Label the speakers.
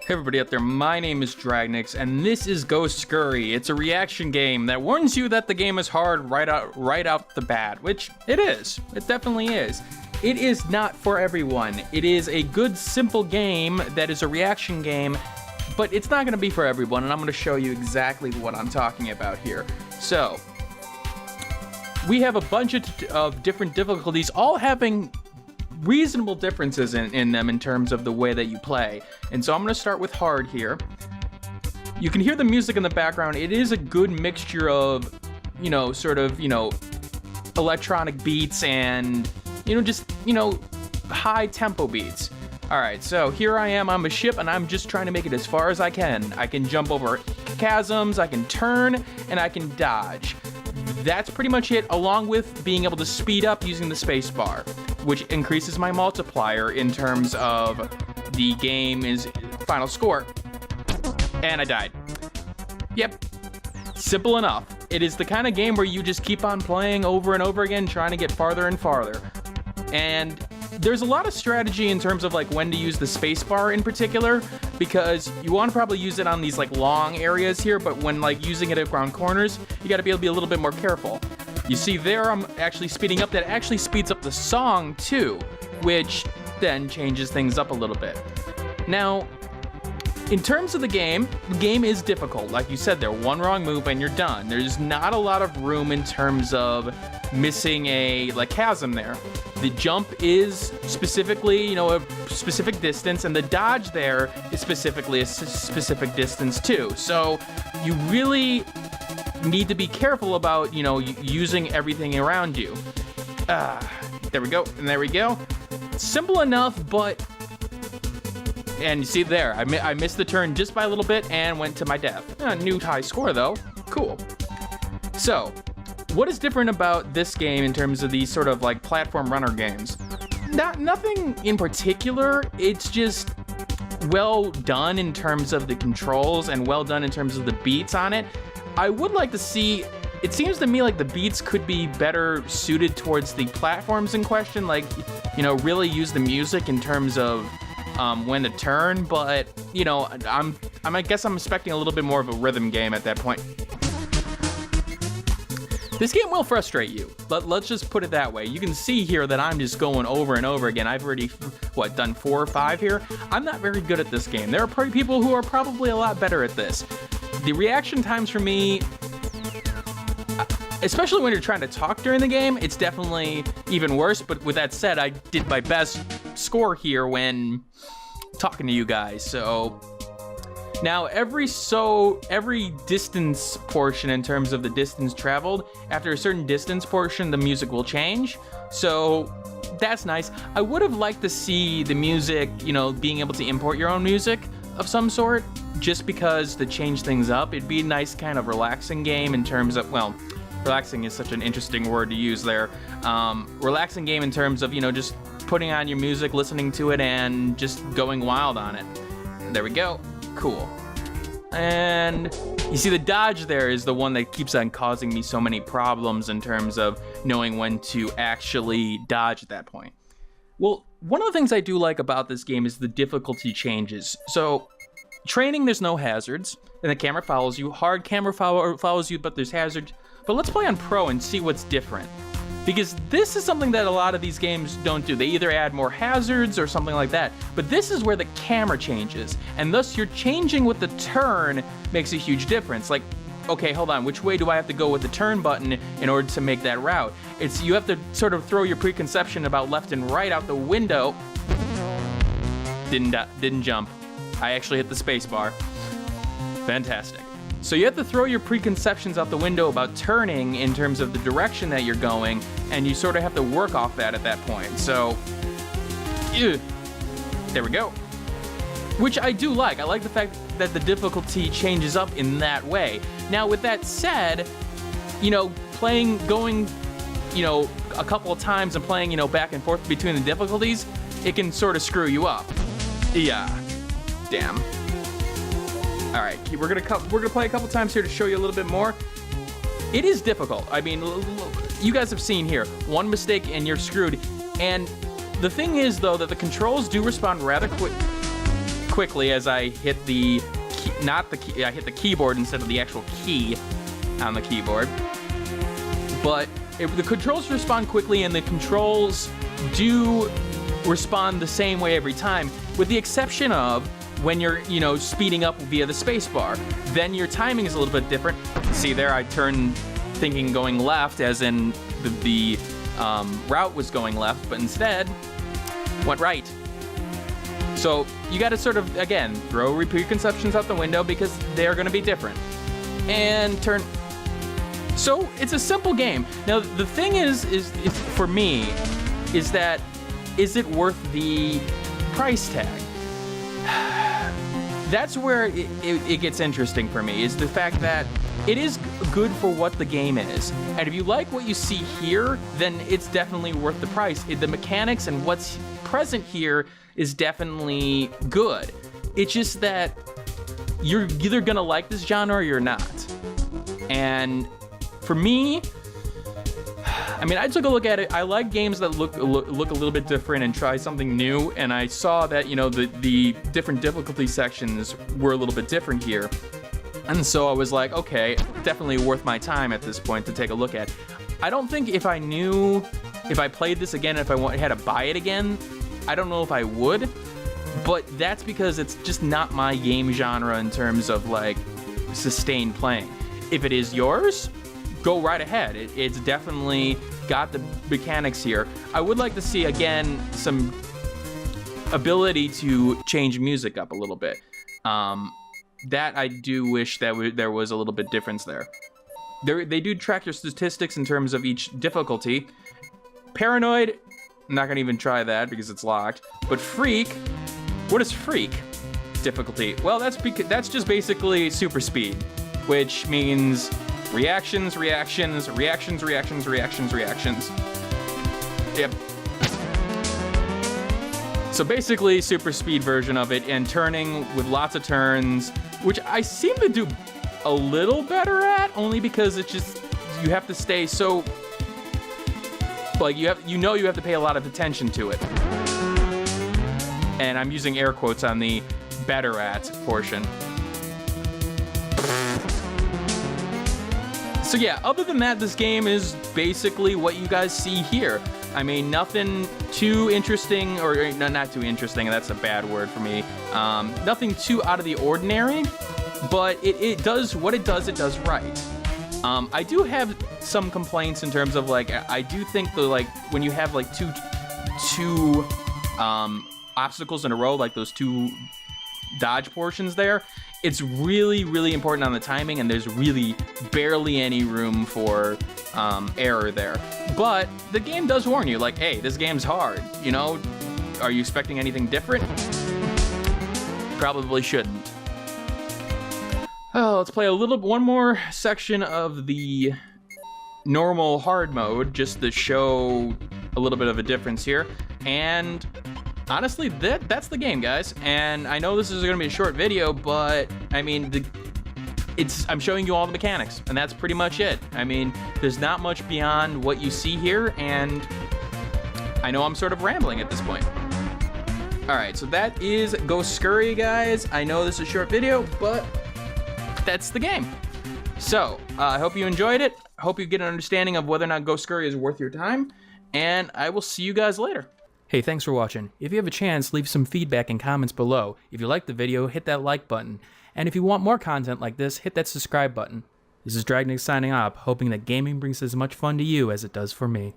Speaker 1: Hey everybody out there, my name is Dragnix, and this is Goscurry. It's a reaction game that warns you that the game is hard right out the bat, which it is. It definitely is. It is not for everyone. It is a good, simple game that is a reaction game, but it's not gonna be for everyone, and I'm gonna show you exactly what I'm talking about here. So, we have a bunch of different difficulties, all having reasonable differences in them in terms of the way that you play. And so I'm going to start with hard here. You can hear the music in the background. It is a good mixture of, electronic beats and, high tempo beats. All right, so here I am on a ship and I'm just trying to make it as far as I can. I can jump over chasms, I can turn, and I can dodge. That's pretty much it, along with being able to speed up using the space bar, which increases my multiplier in terms of the game's final score. And I died. Yep, simple enough. It is the kind of game where you just keep on playing over and over again, trying to get farther and farther. And there's a lot of strategy in terms of like when to use the space bar in particular, because you want to probably use it on these like long areas here, but when like using it around corners, you got to be able to be a little bit more careful. You see there, I'm actually speeding up. That actually speeds up the song too, which then changes things up a little bit. Now, in terms of the game is difficult. Like you said there, one wrong move and you're done. There's not a lot of room in terms of missing a chasm there. The jump is specifically, a specific distance, and the dodge there is specifically a specific distance too. So you really need to be careful about, using everything around you. There we go, and there we go. Simple enough, but, and you see there, I missed the turn just by a little bit and went to my death. New high score though, cool. So, what is different about this game in terms of these sort of like platform runner games? Nothing in particular, it's just well done in terms of the controls and well done in terms of the beats on it. I would like to see, it seems to me like the beats could be better suited towards the platforms in question, like, really use the music in terms of when to turn, but, I guess I'm expecting a little bit more of a rhythm game at that point. This game will frustrate you. Let's just put it that way. You can see here that I'm just going over and over again. I've already, done 4 or 5 here? I'm not very good at this game. There are probably people who are probably a lot better at this. The reaction times for me, especially when you're trying to talk during the game, it's definitely even worse. But with that said, I did my best score here when talking to you guys, so. Now, every distance portion in terms of the distance traveled, after a certain distance portion, the music will change. So that's nice. I would have liked to see the music, being able to import your own music of some sort, just because to change things up. It'd be a nice kind of relaxing game in terms of, relaxing is such an interesting word to use there. Relaxing game in terms of, just putting on your music, listening to it, and just going wild on it. There we go. Cool. And you see the dodge there is the one that keeps on causing me so many problems in terms of knowing when to actually dodge at that point. Well, one of the things I do like about this game is the difficulty changes. So, training, there's no hazards, and the camera follows you. Hard camera follows you, but there's hazards. But let's play on Pro and see what's different. Because this is something that a lot of these games don't do. They either add more hazards or something like that. But this is where the camera changes. And thus you're changing with the turn makes a huge difference. Like, okay, hold on, which way do I have to go with the turn button in order to make that route? You have to sort of throw your preconception about left and right out the window. Didn't jump. I actually hit the space bar. Fantastic. So you have to throw your preconceptions out the window about turning in terms of the direction that you're going, and you sort of have to work off that at that point. So, there we go. Which I do like. I like the fact that the difficulty changes up in that way. Now, with that said, going, a couple of times and playing, back and forth between the difficulties, it can sort of screw you up. Yeah. Damn. All right, we're gonna play a couple times here to show you a little bit more. It is difficult. I mean, you guys have seen here, one mistake and you're screwed. And the thing is, though, that the controls do respond rather quickly as I hit the key, not the key, I hit the keyboard instead of the actual key on the keyboard. But the controls respond quickly, and the controls do respond the same way every time, with the exception of when you're, you know, speeding up via the spacebar. Then your timing is a little bit different. See there, I turned thinking going left, as in the route was going left, but instead went right. So you got to sort of, again, throw preconceptions out the window because they're going to be different. And turn. So it's a simple game. Now the thing is for me, is that, is it worth the price tag? That's where it gets interesting for me, is the fact that it is good for what the game is. And if you like what you see here, then it's definitely worth the price. The mechanics and what's present here is definitely good. It's just that you're either gonna like this genre or you're not. And for me, I mean, I took a look at it. I like games that look a little bit different and try something new. And I saw that, you know, the different difficulty sections were a little bit different here. And so I was like, okay, definitely worth my time at this point to take a look at. I don't think if I played this again, if I had to buy it again, I don't know if I would. But that's because it's just not my game genre in terms of like sustained playing. If it is yours, go right ahead. It's definitely got the mechanics here. I would like to see, again, some ability to change music up a little bit. That I do wish that there was a little bit difference there. They do track your statistics in terms of each difficulty. Paranoid, I'm not gonna even try that because it's locked. But Freak, what is Freak difficulty? Well, that's just basically super speed, which means reactions. Yep. So basically super speed version of it, and turning with lots of turns, which I seem to do a little better at, only because it's just, you have to stay so, like you have to pay a lot of attention to it. And I'm using air quotes on the better at portion. So yeah, other than that, this game is basically what you guys see here. I mean, nothing too interesting, or not too interesting, that's a bad word for me. Nothing too out of the ordinary, but it does what it does right. I do have some complaints in terms of like, I do think that like when you have like two obstacles in a row, like those two dodge portions there, it's really, really important on the timing, and there's really barely any room for error there. But the game does warn you, like, hey, this game's hard, you know? Are you expecting anything different? Probably shouldn't. Oh, let's play one more section of the normal hard mode, just to show a little bit of a difference here. And honestly, that's the game, guys. And I know this is gonna be a short video, but I mean, I'm showing you all the mechanics, and that's pretty much it. I mean, there's not much beyond what you see here, and I know I'm sort of rambling at this point. All right, so that is Goscurry, guys. I know this is a short video, but that's the game. So I hope you enjoyed it. I hope you get an understanding of whether or not Goscurry is worth your time, and I will see you guys later. Hey, thanks for watching. If you have a chance, leave some feedback and comments below. If you liked the video, hit that like button. And if you want more content like this, hit that subscribe button. This is Dragnix signing off, hoping that gaming brings as much fun to you as it does for me.